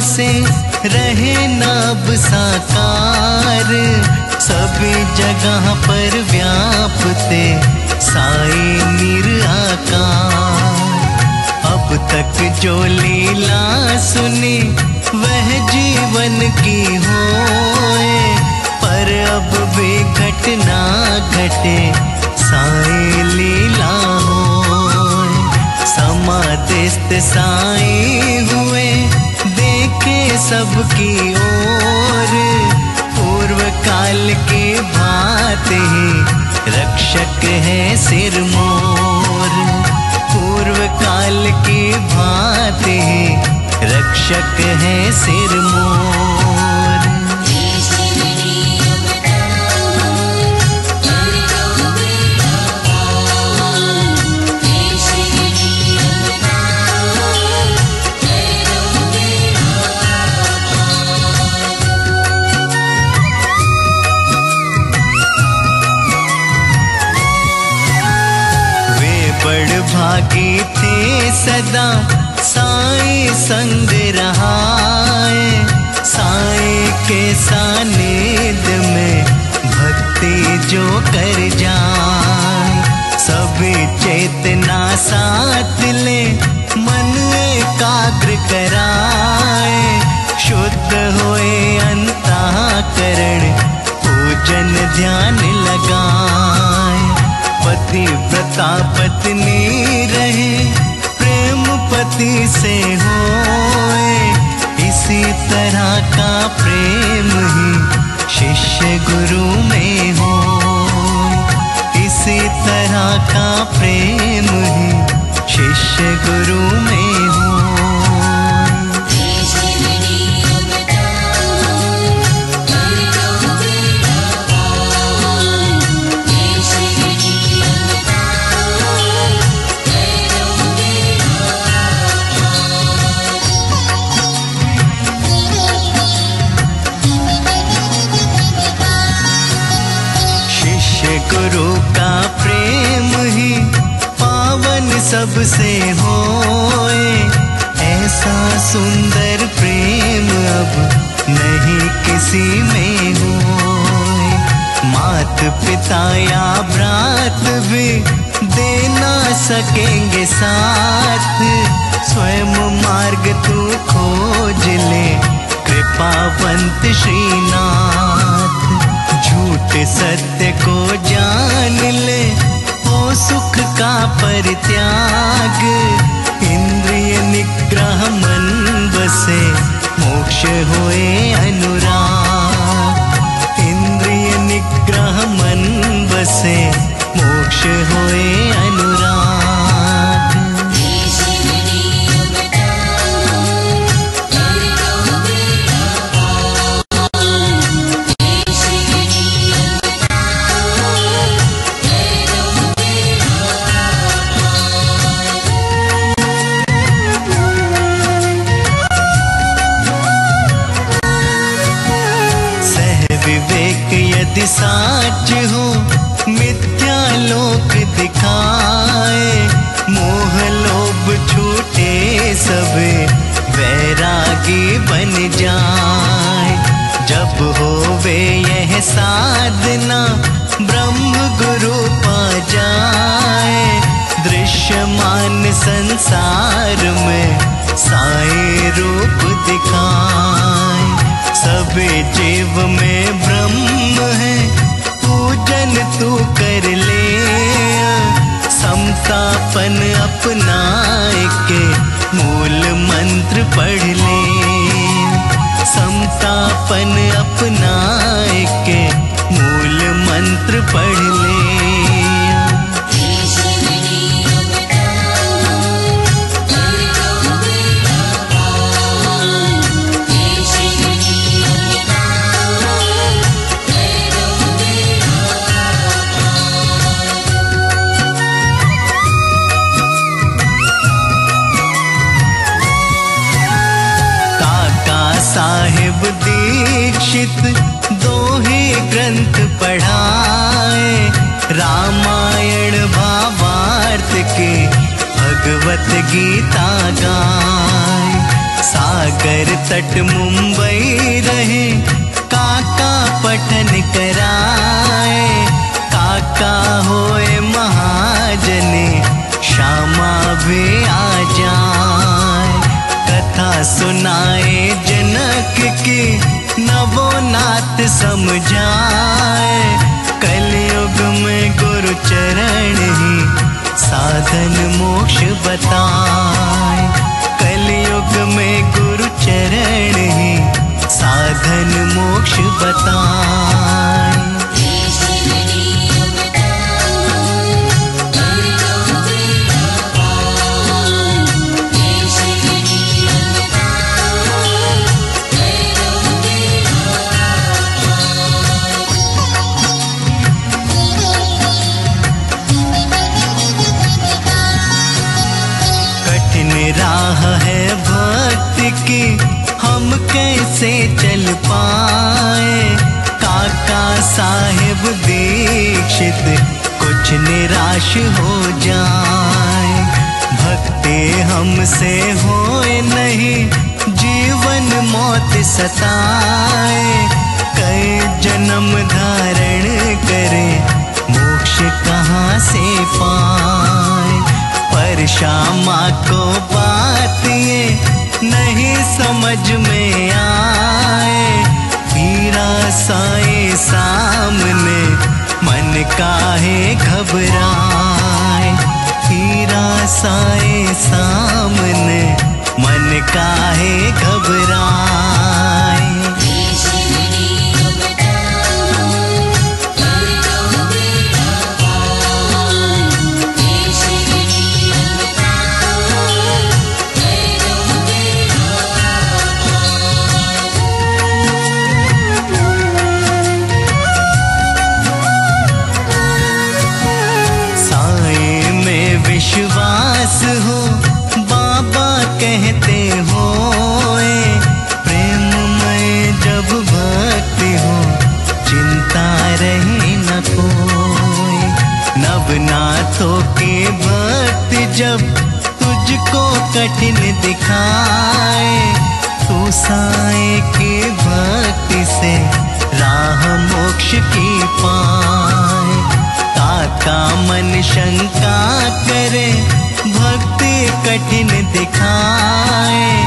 से रहे नाब साकार, सभी जगह पर व्यापते साई निराकार। अब तक जो लीला सुनी वह जीवन की होए, पर अब भी घटना घटे साई लीला होए। समाधिस्थ साई हुए देखे सबकी ओर, पूर्व काल के भांति ही रक्षक है सिरमौर। पूर्व काल की भांति ही रक्षक है सिरमौर। बड़ भागी थे सदा साई संग रहाए, साई के सानिध्य में भक्ति जो कर जाए। सभी चेतना साथ ले मन एकाग्र कराए, शुद्ध होए अंतःकरण पूजन ध्यान लगाए। पतिव्रता पत्नी रहे प्रेम पति से होए, इसी तरह का प्रेम ही शिष्य गुरु में हो। इसी तरह का प्रेम ही शिष्य गुरु में हो। गुरु का प्रेम ही पावन सबसे होए, ऐसा सुंदर प्रेम अब नहीं किसी में होए। मात पिता या भ्रात भी दे ना सकेंगे साथ, स्वयं मार्ग तू खोज ले कृपावंत श्रीनाथ। झूठ सत्य को जान ले हो सुख का परित्याग, इंद्रिय निग्रह मन बसे मोक्ष होए अनुराग। इंद्रिय निग्रह मन बसे मोक्ष होए अनुराग। विवेक यदि साच हो मिथ्या लोक दिखाए, मोह लोभ छूटे सब वैरागी बन जाए। जब होवे यह साधना ब्रह्म गुरु पा जाए, दृश्यमान संसार में साई रूप दिखाए। सबे जीव में ब्रह्म है पूजन तू कर ले, समतापन अपनाए के मूल मंत्र पढ़ ले। समतापन अपनाए के मूल मंत्र पढ़ ले। साहिब दीक्षित दोहे ग्रंथ पढ़ाए, रामायण भावार्थ के भगवत गीता गाए। सागर तट मुंबई रहे, काका पठन कराए। काका होए महाजने, श्यामा भी आ जाए। कथा सुनाए जनक की, नवोनाथ समझाए। कलयुग में गुरु चरण ही साधन मोक्ष बताए। कलयुग में गुरु चरण ही साधन मोक्ष बताए। राह है भक्ति की, हम कैसे चल पाए। काका साहेब दीक्षित कुछ निराश हो जाए। भक्ति हमसे होए नहीं, जीवन मौत सताए। कई जन्म धारण करे, मोक्ष कहाँ से पाए। पर श्यामा को बात ये नहीं समझ में आए। हीरा साए सामने, मन काहे घबराए। हीरा साए सामने, मन काहे घबराए। विश्वास हो बाबा कहते हो, प्रेम में जब भक्ति हो, चिंता रहे न कोई। नवनाथों के भक्त जब तुझको कठिन दिखाए, तो साए के भक्ति से राह मोक्ष की पाए। काका मन शंका करे, भक्ति कठिन दिखाए।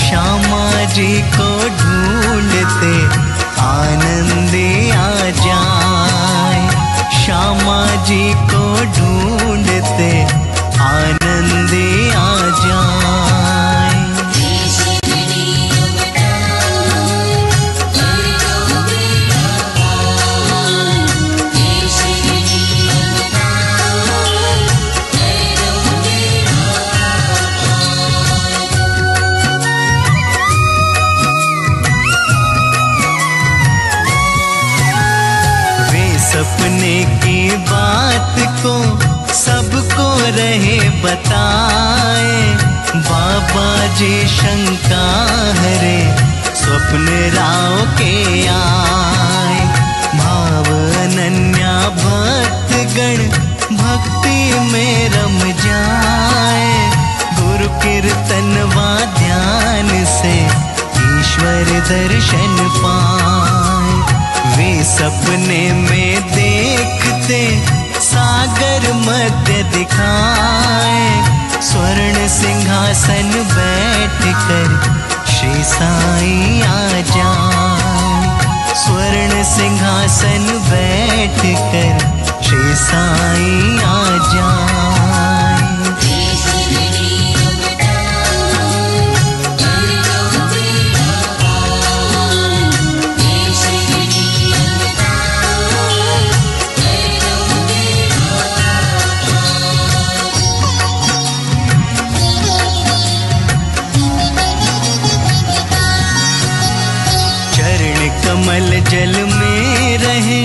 श्यामा जी को ढूंढते आनंदी आ जाए। श्यामा जी को ढूंढते आनंदी आ जाए। सपने की बात को सबको रहे बताए। बाबा जी शंका हरे, स्वप्न राव के आए। भाव अनन्या भक्त गण भक्ति में रम जाए। गुरु कीर्तन व ध्यान से ईश्वर दर्शन पाए। वे सपने में देखते सागर मध्य दिखाए। स्वर्ण सिंहासन बैठकर श्री साईं आ जाए। स्वर्ण सिंहासन बैठकर श्री साईं आ जाए। कमल जल में रहे,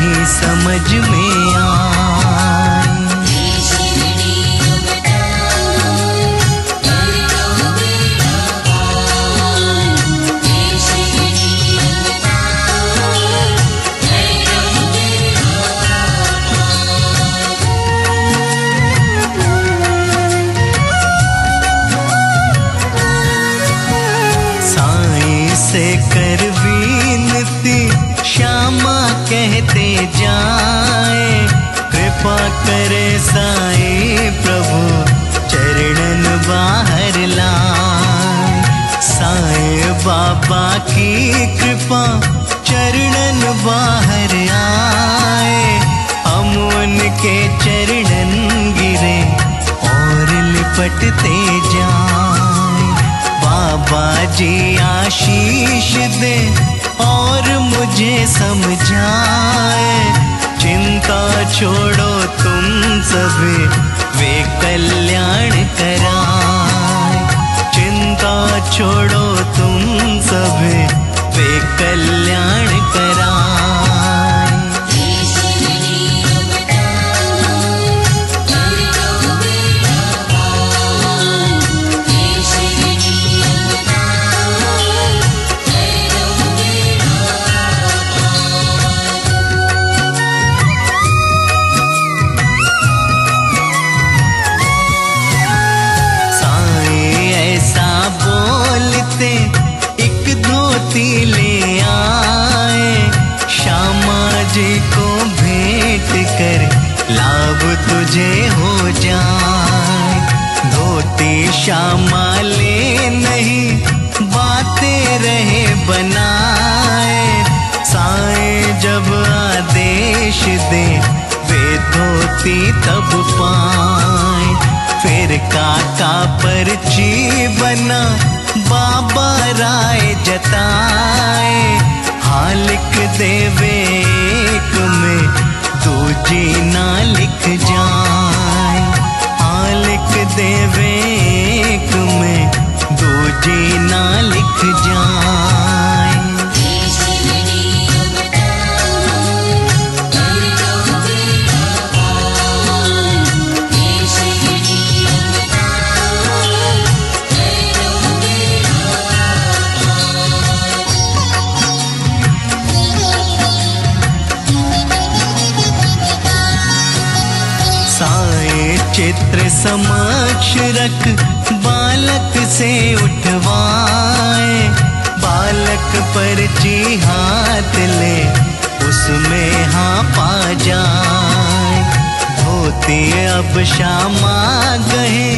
नहीं समझ में आए। से कर विनती श्यामा कहते जाए, कृपा करे साईं प्रभु चरणन बाहर लाए। साईं बाबा की कृपा चरणन बाहर आए, हम उनके चरणन गिरे और लिपटते जाए। बाबा जी आशीष दे और मुझे समझाए, चिंता छोड़ो तुम सभी वे कल्याण कराए। चिंता छोड़ो तुम सभी वे कल्याण कराए। एक धोती ले आए, श्यामा जी को भेंट कर लाभ तुझे हो जाए। धोती श्यामा ले नहीं बातें रहे बनाए, साईं जब आदेश दे वे धोती तब पाए। फिर काका पर्ची बना बाबा राय जताए, हाँ लिख देवे एक में दूजी ना लिख जाए। हाँ लिख देवे एक में दूजी ना लिख जाए। चित्र समक्ष रख बालक से उठवाए, बालक पर्ची हाथ ले उसमें हाँ पा जाए। धोती अब श्यामा गए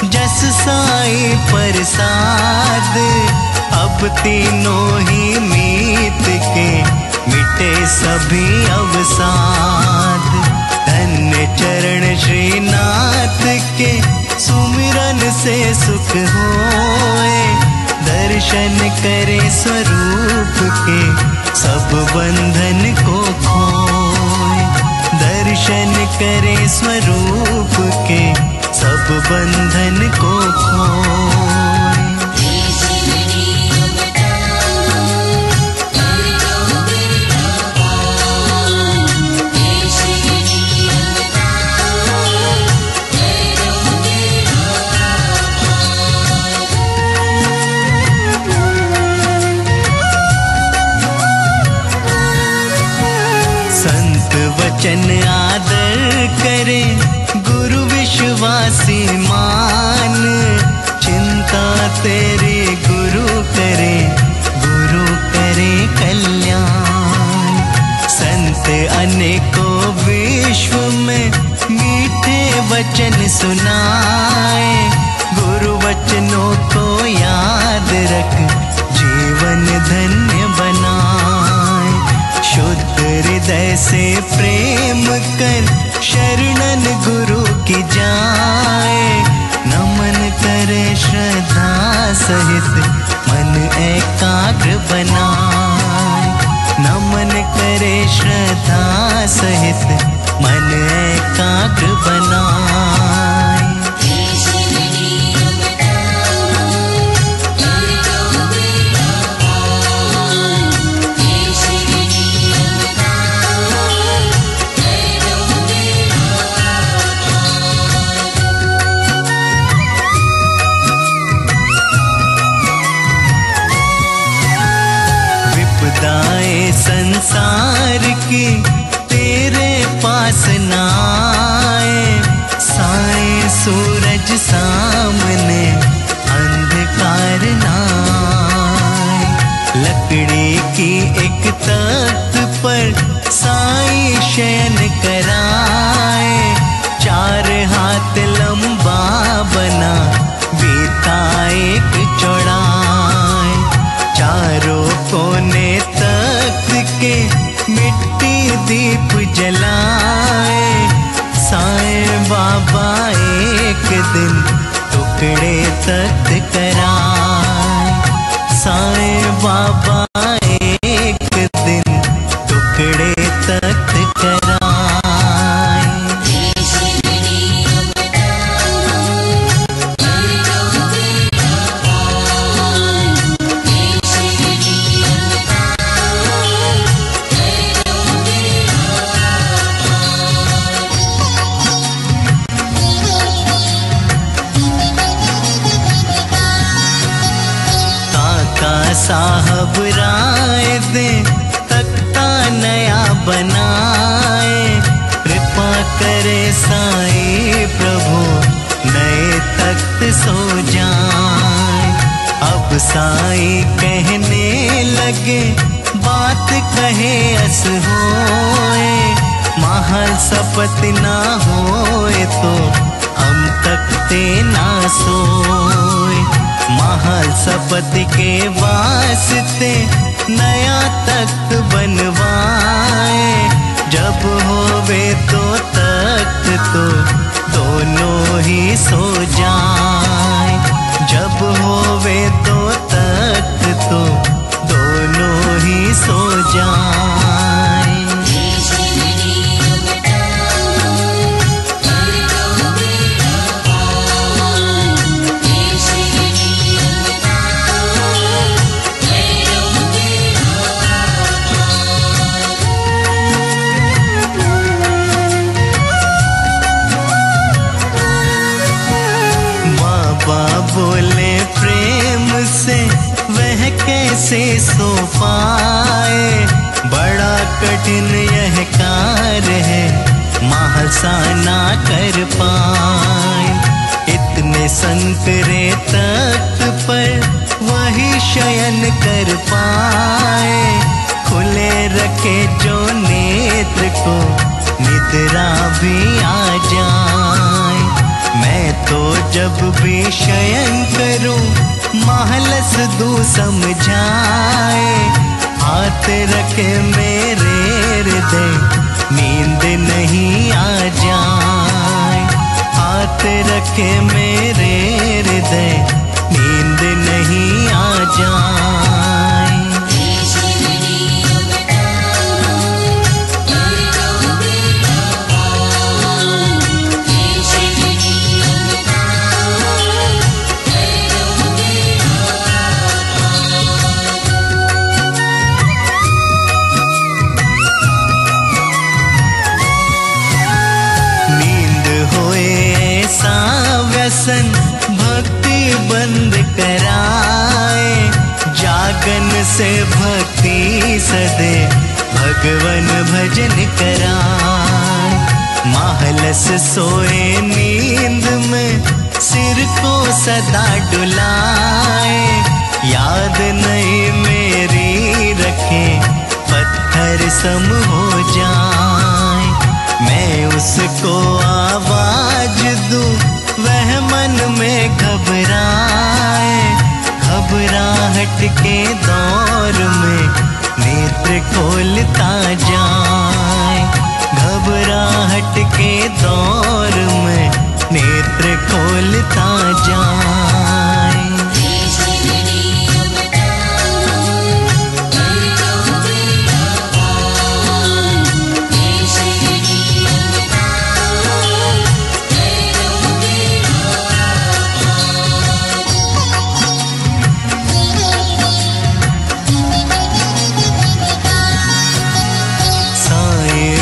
जस साईं प्रसाद, अब तीनों ही मीत के मिटे सभी अवसाद। धन्य चरण श्रीनाथ के सुमिरन से सुख होए, दर्शन करे स्वरूप के सब बंधन को खोए। दर्शन करे स्वरूप के सब बंधन को खोए। वचन आदर करे गुरु विश्वासी मान, चिंता तेरे गुरु करे कल्याण। संत अनेकों विश्व में मीठे वचन सुनाए, गुरु वचनों को याद रख जीवन धन्य बनाए। शुद्ध हृदय से प्रेम कर शरणन गुरु की जाए, नमन करे श्रद्धा सहित मन एकाग्र बनाए। नमन करे श्रद्धा सहित मन एकाग्र बनाए। पास नाए, साए सूरज सामने अंधकार नाए। लकड़ी की एक तख्त पर साई शयन कराए, चार हाथ लंबा बना बीता एक चौड़ाए। चारों कोने तख्त के मिट्टी दीप जलाए, साईं बाबा एक दिन टुकड़े तख्त कराए। साईं बाबा एक दिन टुकड़े तख्त कराए। साहब राय दे तख्ता नया बनाए, कृपा करे साईं प्रभु नए तख्त सो जाए। अब साईं कहने लगे बात कहे अस होए, महल सपत ना होए तो हम तख्ते ना सोए। महल सपत के वास्ते नया तख्त बनवाए, जब होवे तो तख्त तो दोनों ही सो जाए। जब होवे तो तख्त तो दोनों ही सो जाए। बोले प्रेम से वह कैसे सो पाए, बड़ा कठिन यह कार्य है महसा ना कर पाए। इतने संकरे तख्त पर वही शयन कर पाए, खुले रखे जो नेत्र को निद्रा भी आ जाए। मैं तो जब भी शयन करूं महलस दूं समझाए, हाथ रखे मेरे हृदय नींद नहीं आ जाए। हाथ रखे मेरे हृदय नींद नहीं आ जाए। भक्ति बंद कराए, जागन से भक्ति सदे भगवन भजन कराए। महलस सोए नींद में सिर को सदा डुलाए, याद नहीं मेरी रखे पत्थर सम हो जाए। मैं उसको आवाज दूं वह मन में घबराए, घबराहट के दौर में नेत्र खोलता जाए। घबराहट के दौर में नेत्र खोलता जाए।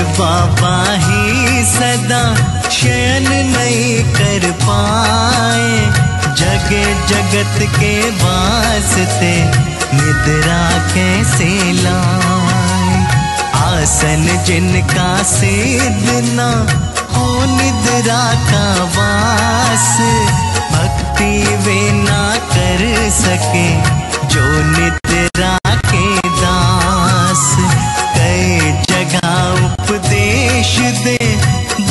बाबा ही सदा शयन नहीं कर पाए, जगे जगत के वास्ते निद्रा कैसे लाए। आसन जिनका सिद्ध ना हो निद्रा का वास, भक्ति वे ना कर सके जो निद्रा के दास। कई जगह उपदेश दे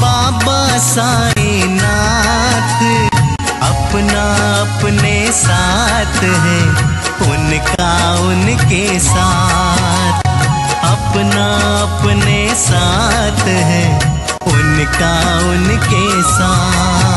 बाबा साईनाथ, अपना अपने साथ है उनका उनके साथ, अपना अपने साथ है उनका उनके साथ।